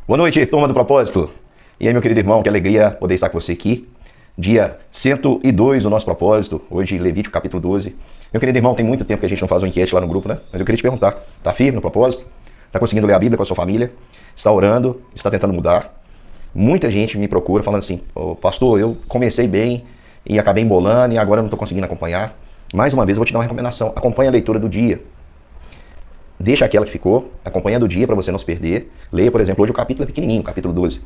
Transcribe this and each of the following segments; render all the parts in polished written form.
Boa noite, turma do Propósito. E aí, meu querido irmão, que alegria poder estar com você aqui. Dia 102 do nosso propósito, hoje Levítico capítulo 12. Meu querido irmão, tem muito tempo que a gente não faz uma enquete lá no grupo, né? Mas eu queria te perguntar, tá firme no propósito? Tá conseguindo ler a Bíblia com a sua família? Está orando? Está tentando mudar? Muita gente me procura falando assim, pastor, eu comecei bem e acabei embolando e agora eu não estou conseguindo acompanhar. Mais uma vez eu vou te dar uma recomendação, acompanhe a leitura do dia. Deixa aquela que ficou, acompanha do dia para você não se perder. Leia, por exemplo, hoje o capítulo é pequenininho, capítulo 12.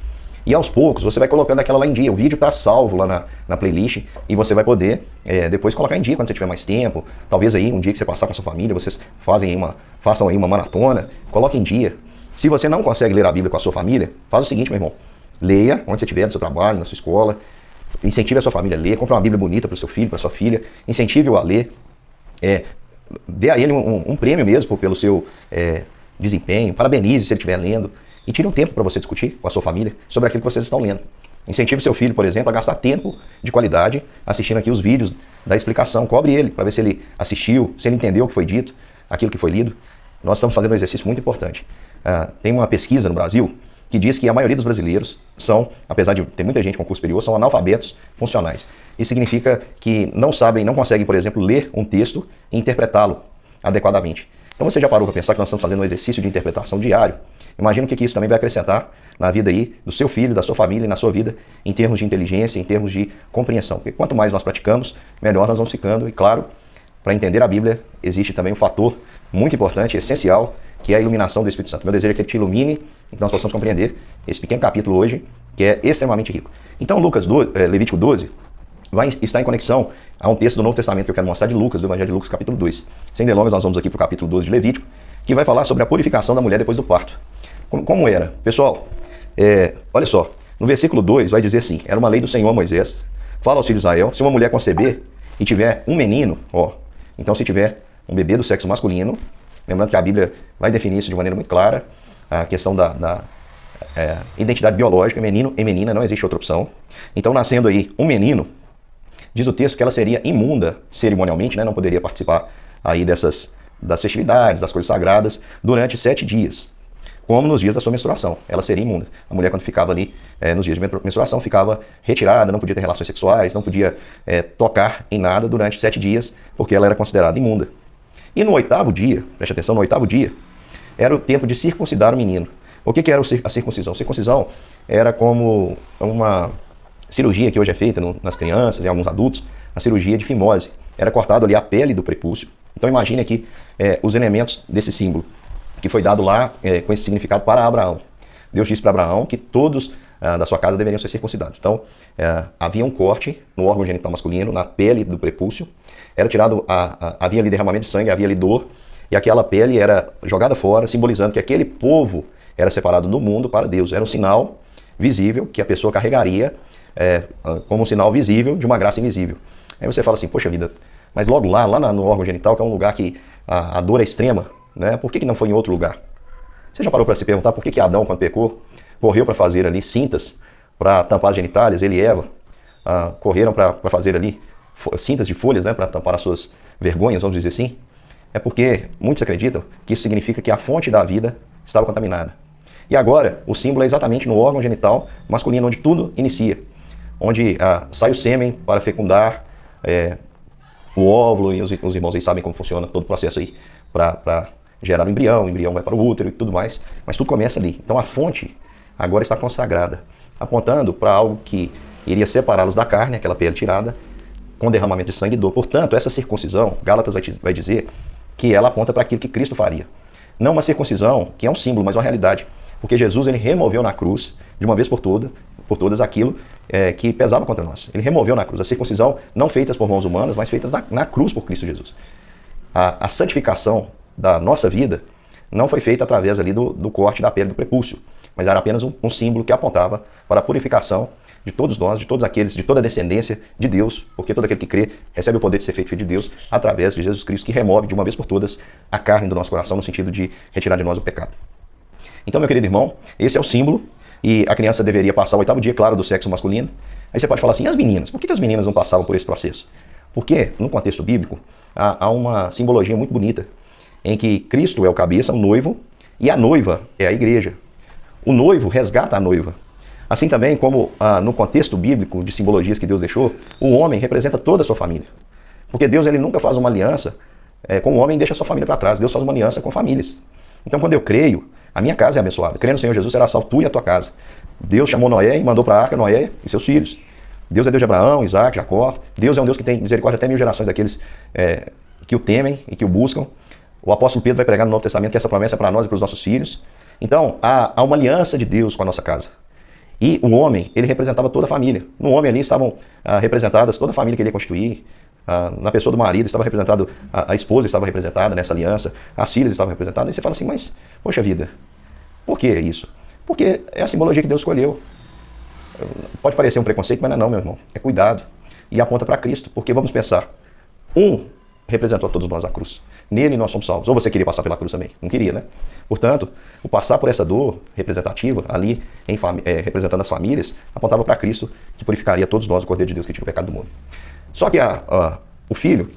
E aos poucos você vai colocando aquela lá em dia. O vídeo está salvo lá na playlist e você vai poder depois colocar em dia quando você tiver mais tempo. Talvez aí um dia que você passar com a sua família, vocês façam aí uma maratona, coloque em dia. Se você não consegue ler a Bíblia com a sua família, faz o seguinte, meu irmão. Leia onde você estiver, no seu trabalho, na sua escola. Incentive a sua família a ler. Compre uma Bíblia bonita para o seu filho, para sua filha. Incentive-o a ler. Dê a ele um prêmio mesmo pelo seu desempenho. Parabenize se ele estiver lendo. E tire um tempo para você discutir com a sua família sobre aquilo que vocês estão lendo. Incentive seu filho, por exemplo, a gastar tempo de qualidade assistindo aqui os vídeos da explicação. Cobre ele para ver se ele assistiu, se ele entendeu o que foi dito, aquilo que foi lido. Nós estamos fazendo um exercício muito importante. Tem uma pesquisa no Brasil que diz que a maioria dos brasileiros são, apesar de ter muita gente com curso superior, são analfabetos funcionais. Isso significa que não sabem, não conseguem, por exemplo, ler um texto e interpretá-lo adequadamente. Então você já parou para pensar que nós estamos fazendo um exercício de interpretação diário? Imagina o que isso também vai acrescentar na vida aí do seu filho, da sua família e na sua vida, em termos de inteligência, em termos de compreensão. Porque quanto mais nós praticamos, melhor nós vamos ficando. E claro, para entender a Bíblia, existe também um fator muito importante, essencial, que é a iluminação do Espírito Santo. Meu desejo é que ele te ilumine e que nós possamos compreender esse pequeno capítulo hoje, que é extremamente rico. Então, Levítico 12 vai estar em conexão a um texto do Novo Testamento que eu quero mostrar de Lucas, do Evangelho de Lucas, capítulo 2. Sem delongas, nós vamos aqui para o capítulo 12 de Levítico, que vai falar sobre a purificação da mulher depois do parto. Como era? Pessoal, olha só, no versículo 2 vai dizer assim, era uma lei do Senhor Moisés, fala aos filhos de Israel, se uma mulher conceber e tiver um menino, então se tiver um bebê do sexo masculino, lembrando que a Bíblia vai definir isso de maneira muito clara, a questão da identidade biológica, menino e menina, não existe outra opção. Então, nascendo aí um menino, diz o texto que ela seria imunda cerimonialmente, né? Não poderia participar aí das festividades, das coisas sagradas, durante 7 dias, como nos dias da sua menstruação. Ela seria imunda. A mulher, quando ficava ali nos dias de menstruação, ficava retirada, não podia ter relações sexuais, não podia tocar em nada durante 7 dias, porque ela era considerada imunda. E no 8º dia, preste atenção, no 8º dia, era o tempo de circuncidar o menino. O que era a circuncisão? Circuncisão era como uma cirurgia que hoje é feita nas crianças e alguns adultos, a cirurgia de fimose. Era cortado ali a pele do prepúcio. Então imagine aqui os elementos desse símbolo, que foi dado lá com esse significado para Abraão. Deus disse para Abraão que todos da sua casa deveriam ser circuncidados. Então havia um corte no órgão genital masculino, na pele do prepúcio, era tirado, havia ali derramamento de sangue, havia ali dor, e aquela pele era jogada fora, simbolizando que aquele povo era separado do mundo para Deus. Era um sinal visível que a pessoa carregaria como um sinal visível de uma graça invisível. Aí você fala assim, poxa vida, mas logo lá no órgão genital, que é um lugar que a dor é extrema, né? Por que não foi em outro lugar? Você já parou para se perguntar por que Adão, quando pecou, correu para fazer ali cintas para tampar as genitálias, ele e Eva correram para fazer ali cintas de folhas, né, para tampar as suas vergonhas, vamos dizer assim? É porque muitos acreditam que isso significa que a fonte da vida estava contaminada. E agora, o símbolo é exatamente no órgão genital masculino, onde tudo inicia. Onde sai o sêmen para fecundar o óvulo, e os irmãos aí sabem como funciona todo o processo aí para gerar o embrião vai para o útero e tudo mais, mas tudo começa ali. Então a fonte agora está consagrada, apontando para algo que iria separá-los da carne, aquela pele tirada, com derramamento de sangue e dor. Portanto, essa circuncisão, Gálatas vai dizer que ela aponta para aquilo que Cristo faria. Não uma circuncisão que é um símbolo, mas uma realidade. Porque Jesus, ele removeu na cruz, de uma vez por todas, aquilo que pesava contra nós. Ele removeu na cruz. A circuncisão não feitas por mãos humanas, mas feitas na cruz por Cristo Jesus. A santificação da nossa vida não foi feita através ali do corte da pele do prepúcio, mas era apenas um símbolo que apontava para a purificação de todos nós, de todos aqueles, de toda a descendência de Deus, porque todo aquele que crê recebe o poder de ser feito filho de Deus através de Jesus Cristo, que remove de uma vez por todas a carne do nosso coração, no sentido de retirar de nós o pecado. Então, meu querido irmão, esse é o símbolo, e a criança deveria passar o 8º dia, claro, do sexo masculino. Aí você pode falar assim, e as meninas? Por que as meninas não passavam por esse processo? Porque, no contexto bíblico, há uma simbologia muito bonita, em que Cristo é o cabeça, o noivo, e a noiva é a igreja. o noivo resgata a noiva. Assim também como no contexto bíblico de simbologias que Deus deixou, o homem representa toda a sua família. Porque Deus ele nunca faz uma aliança com o homem e deixa a sua família para trás. Deus faz uma aliança com famílias. Então quando eu creio, a minha casa é abençoada. Crendo no Senhor Jesus, será salvo tu e a tua casa. Deus chamou Noé e mandou para a arca Noé e seus filhos. Deus é Deus de Abraão, Isaac, Jacó. Deus é um Deus que tem misericórdia até 1000 gerações daqueles que o temem e que o buscam. O apóstolo Pedro vai pregar no Novo Testamento que essa promessa é para nós e para os nossos filhos. Então, há uma aliança de Deus com a nossa casa. E o homem, ele representava toda a família. No homem ali estavam representadas toda a família que ele ia constituir. Na pessoa do marido estava representado, a esposa estava representada nessa aliança, as filhas estavam representadas. E você fala assim, mas, poxa vida, por que isso? Porque é a simbologia que Deus escolheu. Pode parecer um preconceito, mas não, meu irmão. É cuidado. E aponta para Cristo. Porque vamos pensar, representou a todos nós a cruz. Nele nós somos salvos. Ou você queria passar pela cruz também? Não queria, né? Portanto, o passar por essa dor representativa, ali representando as famílias, apontava para Cristo, que purificaria todos nós, o Cordeiro de Deus que tira o pecado do mundo. Só que o filho,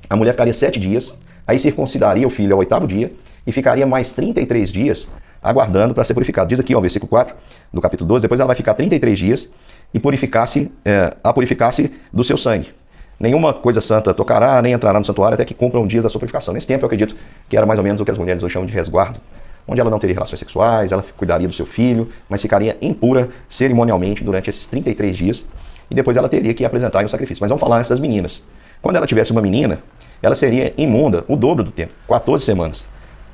a mulher ficaria 7 dias, aí circuncidaria o filho ao 8º dia, e ficaria mais 33 dias aguardando para ser purificado. Diz aqui, ó, versículo 4 do capítulo 12, depois ela vai ficar 33 dias e purificar-se do seu sangue. Nenhuma coisa santa tocará, nem entrará no santuário até que cumpram dias da sua purificação. Nesse tempo eu acredito que era mais ou menos o que as mulheres hoje chamam de resguardo, onde ela não teria relações sexuais, ela cuidaria do seu filho, mas ficaria impura cerimonialmente durante esses 33 dias, e depois ela teria que apresentar o sacrifício. Mas vamos falar dessas meninas. Quando ela tivesse uma menina, ela seria imunda o dobro do tempo, 14 semanas.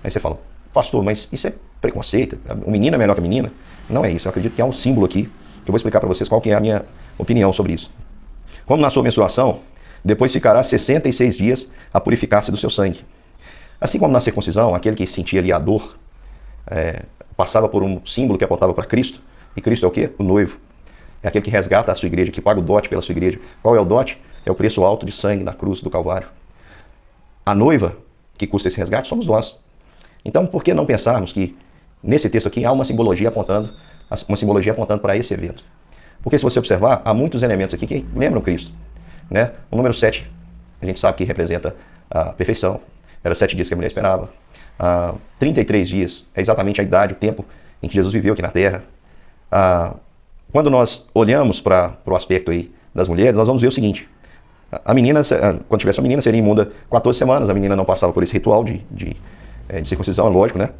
Aí você fala, pastor, mas isso é preconceito? O menino é melhor que a menina? Não é isso, eu acredito que há um símbolo aqui, que eu vou explicar para vocês qual que é a minha opinião sobre isso. Como na sua menstruação, depois ficará 66 dias a purificar-se do seu sangue. Assim como na circuncisão, aquele que sentia ali a dor, passava por um símbolo que apontava para Cristo. E Cristo é o quê? O noivo. É aquele que resgata a sua igreja, que paga o dote pela sua igreja. Qual é o dote? É o preço alto de sangue na cruz do Calvário. A noiva que custa esse resgate somos nós. Então, por que não pensarmos que nesse texto aqui há uma simbologia apontando para esse evento? Porque se você observar, há muitos elementos aqui que lembram Cristo. Né? O número 7, a gente sabe que representa a perfeição. Era 7 dias que a mulher esperava. 33 dias é exatamente a idade, o tempo em que Jesus viveu aqui na Terra. Quando nós olhamos para o aspecto aí das mulheres, nós vamos ver o seguinte. A menina, quando tivesse uma menina, seria imunda 14 semanas. A menina não passava por esse ritual de circuncisão, é lógico, né?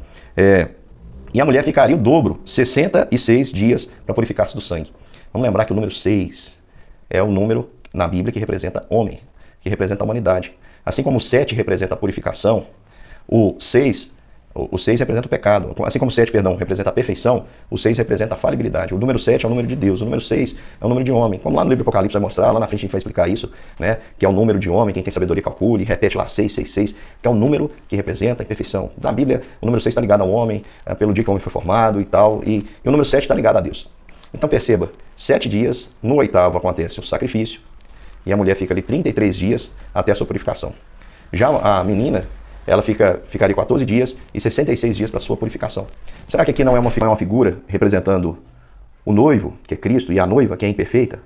E a mulher ficaria o dobro, 66 dias para purificar-se do sangue. Vamos lembrar que o número 6 é o número na Bíblia que representa homem, que representa a humanidade. Assim como o 7 representa a purificação, o 6 representa o pecado. Assim como o 7, representa a perfeição, o 6 representa a falibilidade. O número 7 é o número de Deus, o número 6 é o número de homem. Como lá no livro do Apocalipse vai mostrar, lá na frente a gente vai explicar isso, né? Que é o número de homem, quem tem sabedoria calcule, repete lá 666, que é o número que representa a imperfeição. Na Bíblia, o número 6 está ligado ao homem, pelo dia que o homem foi formado e tal, e o número 7 está ligado a Deus. Então perceba, 7 dias, no 8º acontece o sacrifício, e a mulher fica ali 33 dias até a sua purificação. Já a menina, ela ficaria 14 dias e 66 dias para a sua purificação. Será que aqui não é uma figura representando o noivo, que é Cristo, e a noiva, que é imperfeita?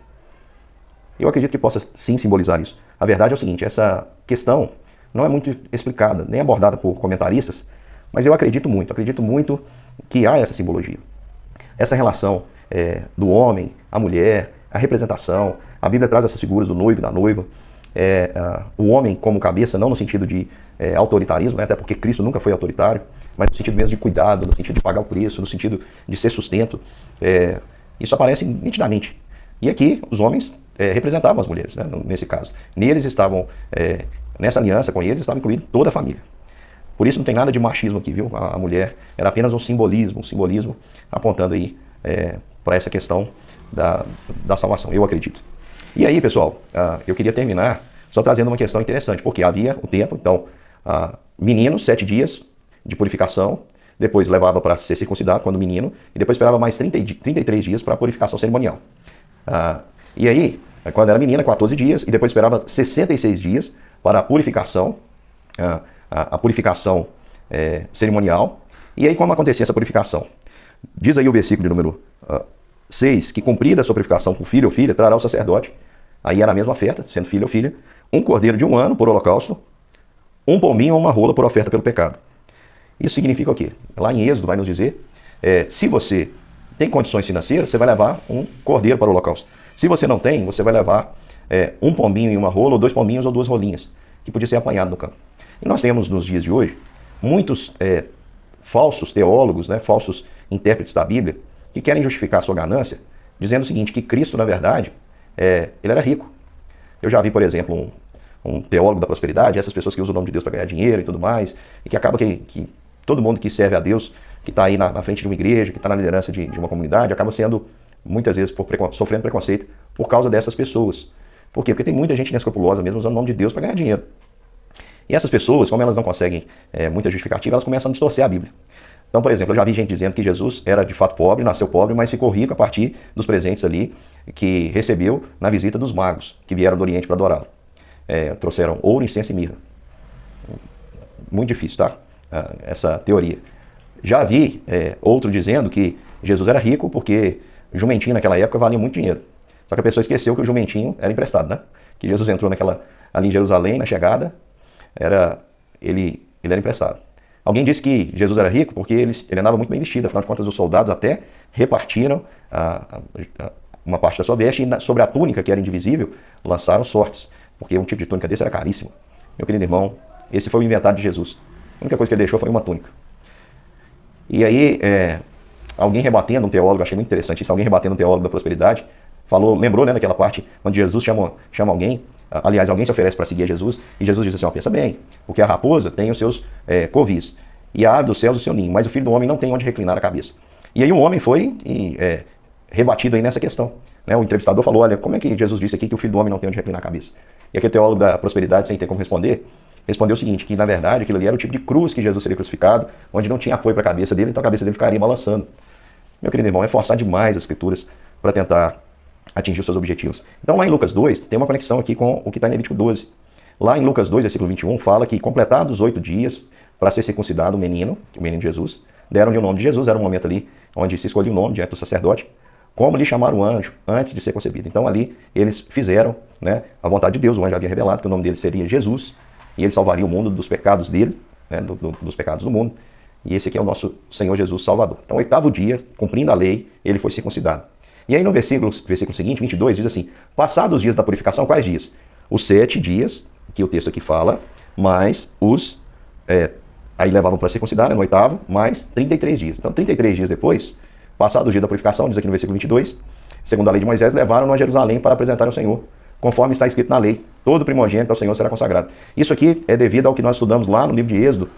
Eu acredito que possa sim simbolizar isso. A verdade é o seguinte, essa questão não é muito explicada, nem abordada por comentaristas, mas eu acredito muito que há essa simbologia. Essa relação do homem, a mulher, a representação. A Bíblia traz essas figuras do noivo e da noiva. O homem como cabeça, não no sentido de autoritarismo, né? Até porque Cristo nunca foi autoritário, mas no sentido mesmo de cuidado, no sentido de pagar o preço, no sentido de ser sustento. Isso aparece nitidamente. E aqui os homens representavam as mulheres, né? Nesse caso. Neles estavam, nessa aliança com eles, estava incluído toda a família. Por isso não tem nada de machismo aqui, viu? A mulher era apenas um simbolismo apontando aí para essa questão da salvação, eu acredito. E aí, pessoal, eu queria terminar só trazendo uma questão interessante, porque havia o tempo, então, menino, 7 dias de purificação, depois levava para ser circuncidado quando menino, e depois esperava mais 33 dias para a purificação cerimonial. E aí, quando era menina, 14 dias, e depois esperava 66 dias para a purificação, cerimonial. E aí, como acontecia essa purificação? Diz aí o versículo de número 6, que cumprida a sua purificação por filho ou filha, trará o sacerdote, aí era a mesma oferta, sendo filho ou filha, um cordeiro de 1 ano por holocausto, um pombinho ou uma rola por oferta pelo pecado. Isso significa o quê? Lá em Êxodo vai nos dizer Se você tem condições financeiras, você vai levar um cordeiro para o holocausto. Se você não tem, você vai levar um pombinho e uma rola, ou 2 pombinhos ou 2 rolinhas, que podia ser apanhado no campo. E nós temos nos dias de hoje muitos falsos teólogos, né, falsos intérpretes da Bíblia, que querem justificar a sua ganância, dizendo o seguinte, que Cristo, na verdade, ele era rico. Eu já vi, por exemplo, um teólogo da prosperidade, essas pessoas que usam o nome de Deus para ganhar dinheiro e tudo mais, e que acaba que todo mundo que serve a Deus, que está aí na frente de uma igreja, que está na liderança de uma comunidade, acaba sendo, muitas vezes, sofrendo preconceito por causa dessas pessoas. Por quê? Porque tem muita gente inescrupulosa mesmo usando o nome de Deus para ganhar dinheiro. E essas pessoas, como elas não conseguem muita justificativa, elas começam a distorcer a Bíblia. Então, por exemplo, eu já vi gente dizendo que Jesus era de fato pobre, nasceu pobre, mas ficou rico a partir dos presentes ali que recebeu na visita dos magos, que vieram do Oriente para adorá-lo. Trouxeram ouro, incenso e mirra. Muito difícil, tá? Essa teoria. Já vi outro dizendo que Jesus era rico porque jumentinho naquela época valia muito dinheiro. Só que a pessoa esqueceu que o jumentinho era emprestado, né? Que Jesus entrou ali em Jerusalém, na chegada, ele era emprestado. Alguém disse que Jesus era rico porque ele andava muito bem vestido, afinal de contas os soldados até repartiram uma parte da sua veste e sobre a túnica, que era indivisível, lançaram sortes, porque um tipo de túnica desse era caríssimo. Meu querido irmão, esse foi o inventado de Jesus. A única coisa que ele deixou foi uma túnica. E aí, alguém rebatendo, um teólogo, achei muito interessante isso, alguém rebatendo um teólogo da prosperidade, lembrou, né, daquela parte onde Jesus chama alguém, aliás, alguém se oferece para seguir a Jesus, e Jesus diz assim, ó, pensa bem, porque a raposa tem os seus covis, e a ave dos céus o seu ninho, mas o filho do homem não tem onde reclinar a cabeça. E aí um homem foi rebatido aí nessa questão. Né? O entrevistador falou, olha, como é que Jesus disse aqui que o filho do homem não tem onde reclinar a cabeça? E aquele teólogo da prosperidade, sem ter como responder, respondeu o seguinte, que na verdade aquilo ali era o tipo de cruz que Jesus seria crucificado, onde não tinha apoio para a cabeça dele, então a cabeça dele ficaria balançando. Meu querido irmão, é forçar demais as escrituras para tentar atingir os seus objetivos. Então lá em Lucas 2, tem uma conexão aqui com o que está em Levítico 12. Lá em Lucas 2, versículo 21, fala que completados os 8 dias para ser circuncidado o menino Jesus, deram-lhe o nome de Jesus, era um momento ali onde se escolhia o nome diante do sacerdote, como lhe chamaram o anjo antes de ser concebido. Então ali eles fizeram, né, a vontade de Deus, o anjo havia revelado que o nome dele seria Jesus, e ele salvaria o mundo dos pecados dele, né, dos pecados do mundo, e esse aqui é o nosso Senhor Jesus Salvador. Então, 8º dia, cumprindo a lei, ele foi circuncidado. E aí no versículo seguinte, 22, diz assim, passados os dias da purificação, quais dias? Os 7 dias, que o texto aqui fala, mais aí levavam para circuncidar, né, no 8º, mais 33 dias. Então 33 dias depois, passado o dia da purificação, diz aqui no versículo 22, segundo a lei de Moisés, levaram-no a Jerusalém para apresentar ao Senhor, conforme está escrito na lei, todo primogênito ao Senhor será consagrado. Isso aqui é devido ao que nós estudamos lá no livro de Êxodo,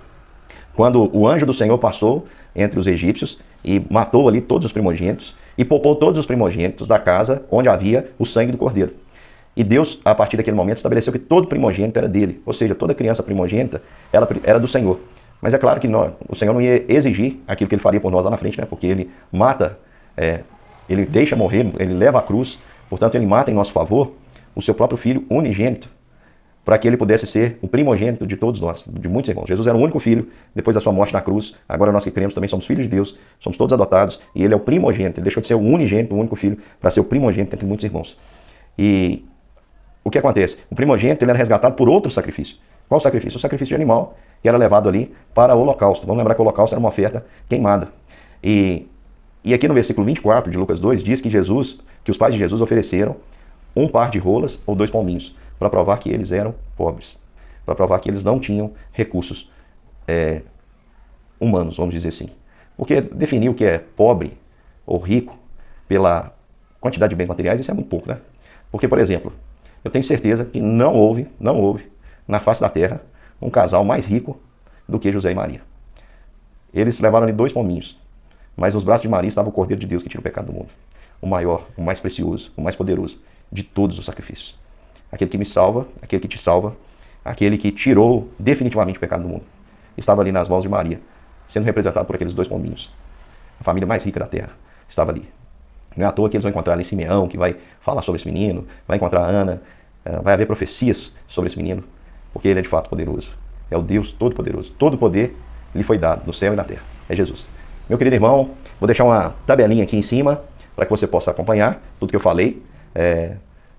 quando o anjo do Senhor passou entre os egípcios e matou ali todos os primogênitos, e poupou todos os primogênitos da casa onde havia o sangue do cordeiro. E Deus, a partir daquele momento, estabeleceu que todo primogênito era dele. Ou seja, toda criança primogênita era do Senhor. Mas é claro que o Senhor não ia exigir aquilo que ele faria por nós lá na frente, né? Porque ele mata, ele deixa morrer, ele leva a cruz. Portanto, ele mata em nosso favor o seu próprio filho unigênito, para que ele pudesse ser o primogênito de todos nós, de muitos irmãos. Jesus era o único filho, depois da sua morte na cruz. Agora nós que cremos também somos filhos de Deus, somos todos adotados, e ele é o primogênito. Ele deixou de ser o unigênito, o único filho, para ser o primogênito entre muitos irmãos. E o que acontece? O primogênito ele era resgatado por outro sacrifício. Qual o sacrifício? O sacrifício de animal, que era levado ali para o holocausto. Vamos lembrar que o holocausto era uma oferta queimada. E aqui no versículo 24 de Lucas 2, diz que os pais de Jesus ofereceram um par de rolas ou 2 pombinhos, para provar que eles eram pobres, para provar que eles não tinham recursos humanos, vamos dizer assim. Porque definir o que é pobre ou rico pela quantidade de bens materiais, isso é muito pouco, né? Porque, por exemplo, eu tenho certeza que não houve na face da terra um casal mais rico do que José e Maria. Eles levaram-lhe 2 pombinhos, mas nos braços de Maria estava o Cordeiro de Deus que tira o pecado do mundo. O maior, o mais precioso, o mais poderoso de todos os sacrifícios. Aquele que me salva, aquele que te salva, aquele que tirou definitivamente o pecado do mundo. Estava ali nas mãos de Maria, sendo representado por aqueles 2 pombinhos. A família mais rica da terra estava ali. Não é à toa que eles vão encontrar ali Simeão, que vai falar sobre esse menino, vai encontrar Ana, vai haver profecias sobre esse menino, porque ele é de fato poderoso. É o Deus Todo-Poderoso. Todo poder lhe foi dado no céu e na terra. É Jesus. Meu querido irmão, vou deixar uma tabelinha aqui em cima para que você possa acompanhar tudo que eu falei.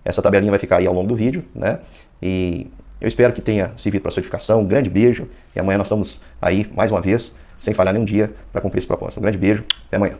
Essa tabelinha vai ficar aí ao longo do vídeo, né? E eu espero que tenha servido para a sua edificação. Um grande beijo. E amanhã nós estamos aí mais uma vez sem falhar nenhum dia para cumprir esse propósito. Um grande beijo, até amanhã.